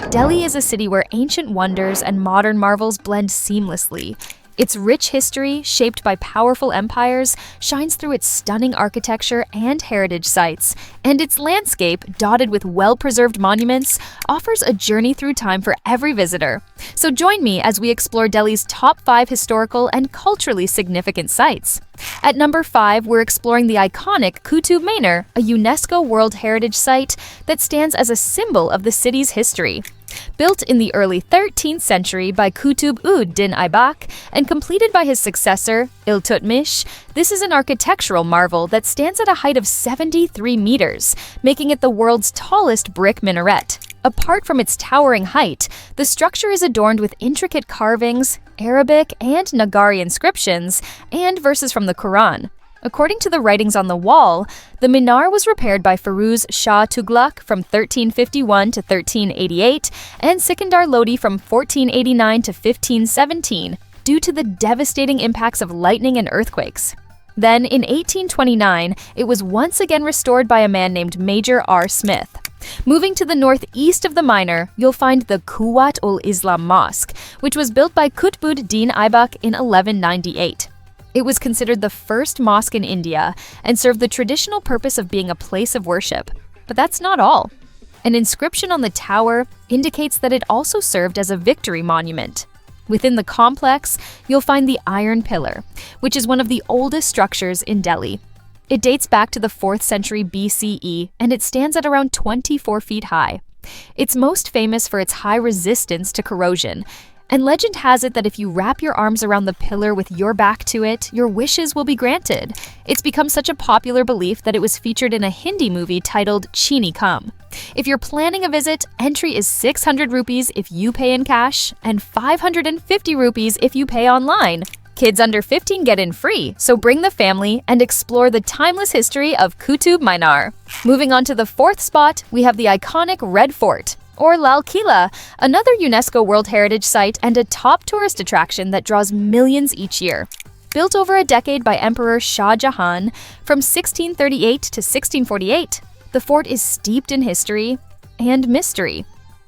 Delhi is a city where ancient wonders and modern marvels blend seamlessly. Its rich history, shaped by powerful empires, shines through its stunning architecture and heritage sites, and its landscape, dotted with well-preserved monuments, offers a journey through time for every visitor. So join me as we explore Delhi's top 5 historical and culturally significant sites. At number 5, we're exploring the iconic Qutub Minar, a UNESCO World Heritage Site that stands as a symbol of the city's history. Built in the early 13th century by Qutb-ud-Din Aibak and completed by his successor, Iltutmish, this is an architectural marvel that stands at a height of 73 meters, making it the world's tallest brick minaret. Apart from its towering height, the structure is adorned with intricate carvings, Arabic and Nagari inscriptions, and verses from the Quran. According to the writings on the wall, the minar was repaired by Firuz Shah Tughlaq from 1351 to 1388 and Sikandar Lodi from 1489 to 1517 due to the devastating impacts of lightning and earthquakes. Then, in 1829, it was once again restored by a man named Major R. Smith. Moving to the northeast of the Minar, you'll find the Quwwat-ul-Islam Mosque, which was built by Qutb-ud-Din Aibak in 1198. It was considered the first mosque in India and served the traditional purpose of being a place of worship. But that's not all. An inscription on the tower indicates that it also served as a victory monument. Within the complex, you'll find the Iron Pillar, which is one of the oldest structures in Delhi. It dates back to the 4th century BCE, and it stands at around 24 feet high. It's most famous for its high resistance to corrosion, and legend has it that if you wrap your arms around the pillar with your back to it, your wishes will be granted. It's become such a popular belief that it was featured in a Hindi movie titled Chini Kam. If you're planning a visit, entry is 600 rupees if you pay in cash and 550 rupees if you pay online. Kids under 15 get in free, so bring the family and explore the timeless history of Qutub Minar. Moving on to the 4th spot, we have the iconic Red Fort, or Lal Kila, another UNESCO World Heritage Site and a top tourist attraction that draws millions each year. Built over a decade by Emperor Shah Jahan from 1638 to 1648, the fort is steeped in history and mystery.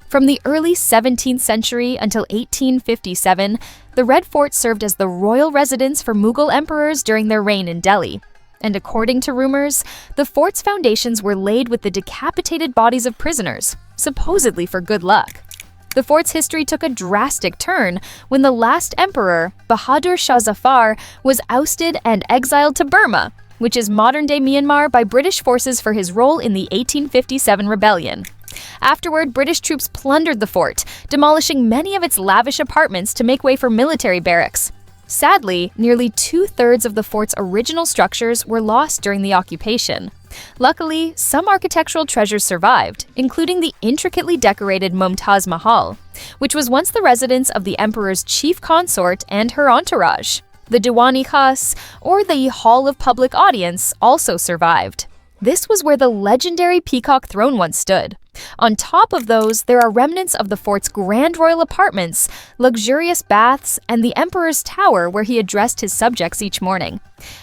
From the early 17th century until 1857, the Red Fort served as the royal residence for Mughal emperors during their reign in Delhi. And according to rumors, the fort's foundations were laid with the decapitated bodies of prisoners, supposedly for good luck. The fort's history took a drastic turn when the last emperor, Bahadur Shah Zafar, was ousted and exiled to Burma, which is modern-day Myanmar, by British forces for his role in the 1857 rebellion. Afterward, British troops plundered the fort, demolishing many of its lavish apartments to make way for military barracks. Sadly, nearly 2/3 of the fort's original structures were lost during the occupation. Luckily, some architectural treasures survived, including the intricately decorated Mumtaz Mahal, which was once the residence of the emperor's chief consort and her entourage. The Diwan-i-Khas, or the Hall of Public Audience, also survived. This was where the legendary peacock throne once stood. On top of those, there are remnants of the fort's grand royal apartments, luxurious baths, and the emperor's tower where he addressed his subjects each morning.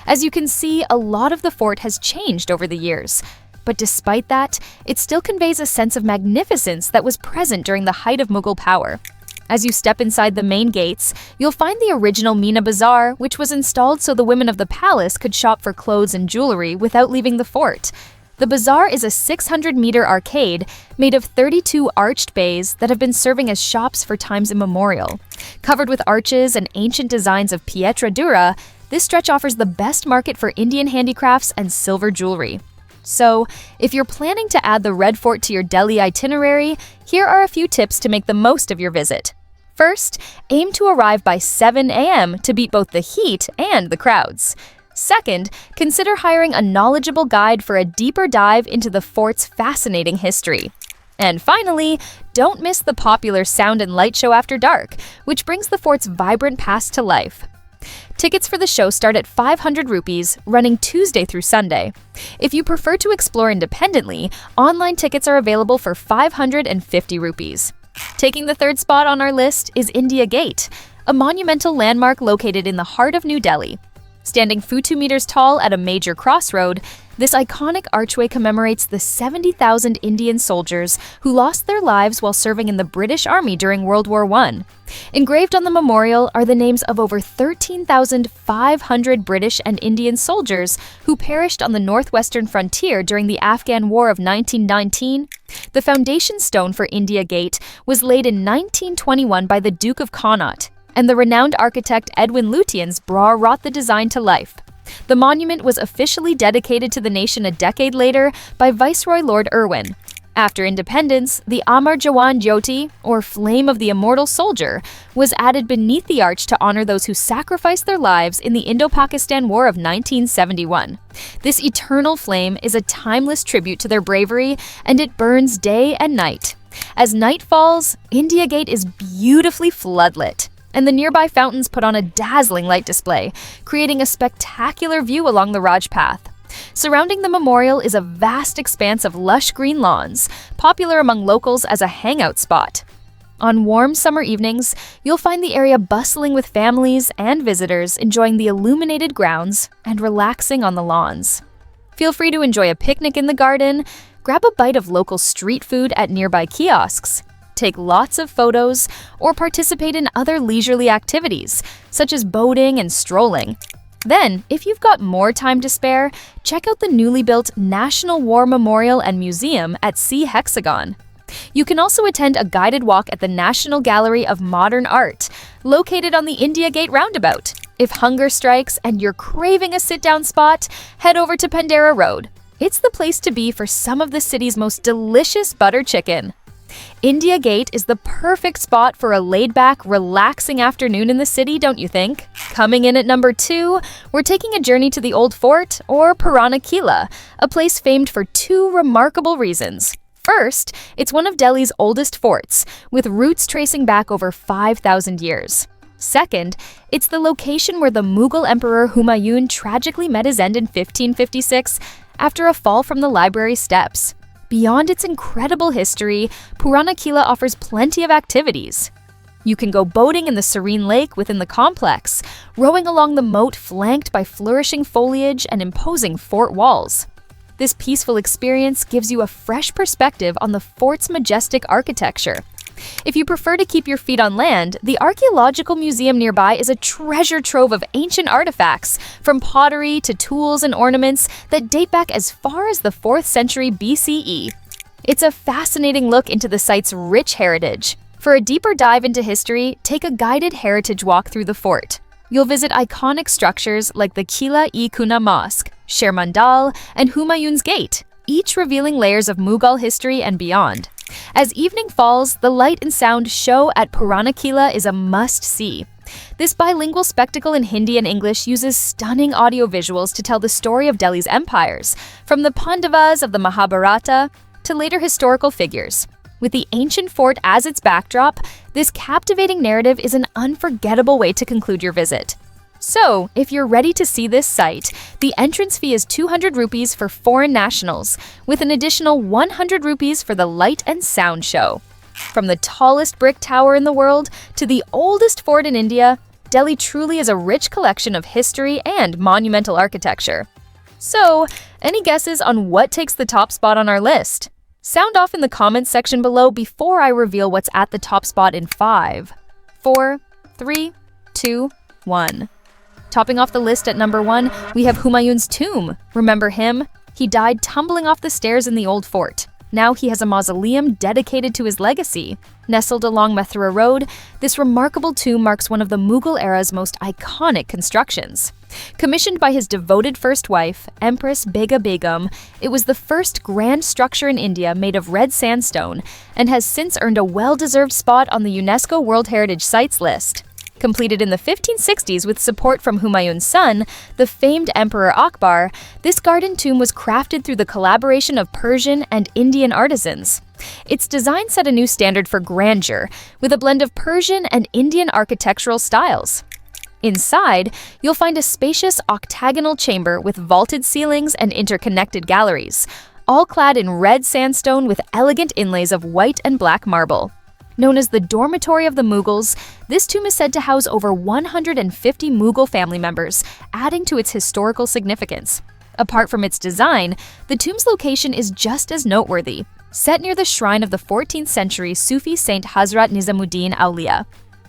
As you can see, a lot of the fort has changed over the years. But despite that, it still conveys a sense of magnificence that was present during the height of Mughal power. As you step inside the main gates, you'll find the original Meena Bazaar, which was installed so the women of the palace could shop for clothes and jewelry without leaving the fort. The bazaar is a 600-meter arcade made of 32 arched bays that have been serving as shops for times immemorial. Covered with arches and ancient designs of pietra dura, this stretch offers the best market for Indian handicrafts and silver jewelry. So, if you're planning to add the Red Fort to your Delhi itinerary, here are a few tips to make the most of your visit. First, aim to arrive by 7 a.m. to beat both the heat and the crowds. Second, consider hiring a knowledgeable guide for a deeper dive into the fort's fascinating history. And finally, don't miss the popular sound and light show after dark, which brings the fort's vibrant past to life. Tickets for the show start at 500 rupees, running Tuesday through Sunday. If you prefer to explore independently, online tickets are available for 550 rupees. Taking the 3rd spot on our list is India Gate, a monumental landmark located in the heart of New Delhi. Standing 2 meters tall at a major crossroad, this iconic archway commemorates the 70,000 Indian soldiers who lost their lives while serving in the British Army during World War I. Engraved on the memorial are the names of over 13,500 British and Indian soldiers who perished on the northwestern frontier during the Afghan War of 1919. The foundation stone for India Gate was laid in 1921 by the Duke of Connaught, and the renowned architect Edwin Lutyens brought the design to life. The monument was officially dedicated to the nation a decade later by Viceroy Lord Irwin. After independence, the Amar Jawan Jyoti, or Flame of the Immortal Soldier, was added beneath the arch to honor those who sacrificed their lives in the Indo-Pakistan War of 1971. This eternal flame is a timeless tribute to their bravery, and it burns day and night. As night falls, India Gate is beautifully floodlit, and the nearby fountains put on a dazzling light display, creating a spectacular view along the Rajpath. Surrounding the memorial is a vast expanse of lush green lawns, popular among locals as a hangout spot. On warm summer evenings, you'll find the area bustling with families and visitors enjoying the illuminated grounds and relaxing on the lawns. Feel free to enjoy a picnic in the garden, grab a bite of local street food at nearby kiosks, take lots of photos, or participate in other leisurely activities, such as boating and strolling. Then, if you've got more time to spare, check out the newly built National War Memorial and Museum at Sea Hexagon. You can also attend a guided walk at the National Gallery of Modern Art, located on the India Gate roundabout. If hunger strikes and you're craving a sit-down spot, head over to Opentiera Road. It's the place to be for some of the city's most delicious butter chicken. India Gate is the perfect spot for a laid-back, relaxing afternoon in the city, don't you think? Coming in at number 2, we're taking a journey to the Old Fort, or Purana Kila, a place famed for 2 remarkable reasons. First, it's one of Delhi's oldest forts, with roots tracing back over 5,000 years. Second, it's the location where the Mughal Emperor Humayun tragically met his end in 1556 after a fall from the library steps. Beyond its incredible history, Purana Kila offers plenty of activities. You can go boating in the serene lake within the complex, rowing along the moat flanked by flourishing foliage and imposing fort walls. This peaceful experience gives you a fresh perspective on the fort's majestic architecture. If you prefer to keep your feet on land, the archaeological museum nearby is a treasure trove of ancient artifacts, from pottery to tools and ornaments that date back as far as the 4th century BCE. It's a fascinating look into the site's rich heritage. For a deeper dive into history, take a guided heritage walk through the fort. You'll visit iconic structures like the Qila-e-Kuna Mosque, Sher Mandal, and Humayun's Gate, each revealing layers of Mughal history and beyond. As evening falls, the light and sound show at Purana Kila is a must-see. This bilingual spectacle in Hindi and English uses stunning audio visuals to tell the story of Delhi's empires, from the Pandavas of the Mahabharata to later historical figures. With the ancient fort as its backdrop, this captivating narrative is an unforgettable way to conclude your visit. So, if you're ready to see this site, the entrance fee is 200 rupees for foreign nationals, with an additional 100 rupees for the light and sound show. From the tallest brick tower in the world to the oldest fort in India, Delhi truly is a rich collection of history and monumental architecture. So, any guesses on what takes the top spot on our list? Sound off in the comments section below before I reveal what's at the top spot in 5, 4, 3, 2, 1. Topping off the list at number 1, we have Humayun's tomb. Remember him? He died tumbling off the stairs in the old fort. Now he has a mausoleum dedicated to his legacy. Nestled along Mathura Road, this remarkable tomb marks one of the Mughal era's most iconic constructions. Commissioned by his devoted first wife, Empress Bega Begum, it was the first grand structure in India made of red sandstone and has since earned a well-deserved spot on the UNESCO World Heritage Sites list. Completed in the 1560s with support from Humayun's son, the famed Emperor Akbar, this garden tomb was crafted through the collaboration of Persian and Indian artisans. Its design set a new standard for grandeur, with a blend of Persian and Indian architectural styles. Inside, you'll find a spacious octagonal chamber with vaulted ceilings and interconnected galleries, all clad in red sandstone with elegant inlays of white and black marble. Known as the Dormitory of the Mughals, this tomb is said to house over 150 Mughal family members, adding to its historical significance. Apart from its design, the tomb's location is just as noteworthy, set near the shrine of the 14th century Sufi saint Hazrat Nizamuddin Auliya.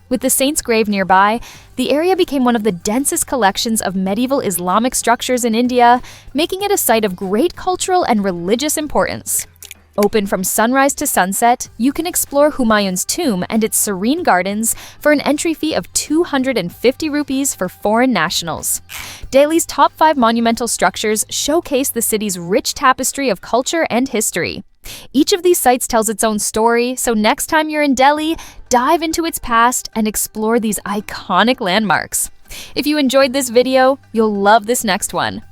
With the saint's grave nearby, the area became one of the densest collections of medieval Islamic structures in India, making it a site of great cultural and religious importance. Open from sunrise to sunset, you can explore Humayun's tomb and its serene gardens for an entry fee of 250 rupees for foreign nationals. Delhi's top 5 monumental structures showcase the city's rich tapestry of culture and history. Each of these sites tells its own story, so next time you're in Delhi, dive into its past and explore these iconic landmarks. If you enjoyed this video, you'll love this next one.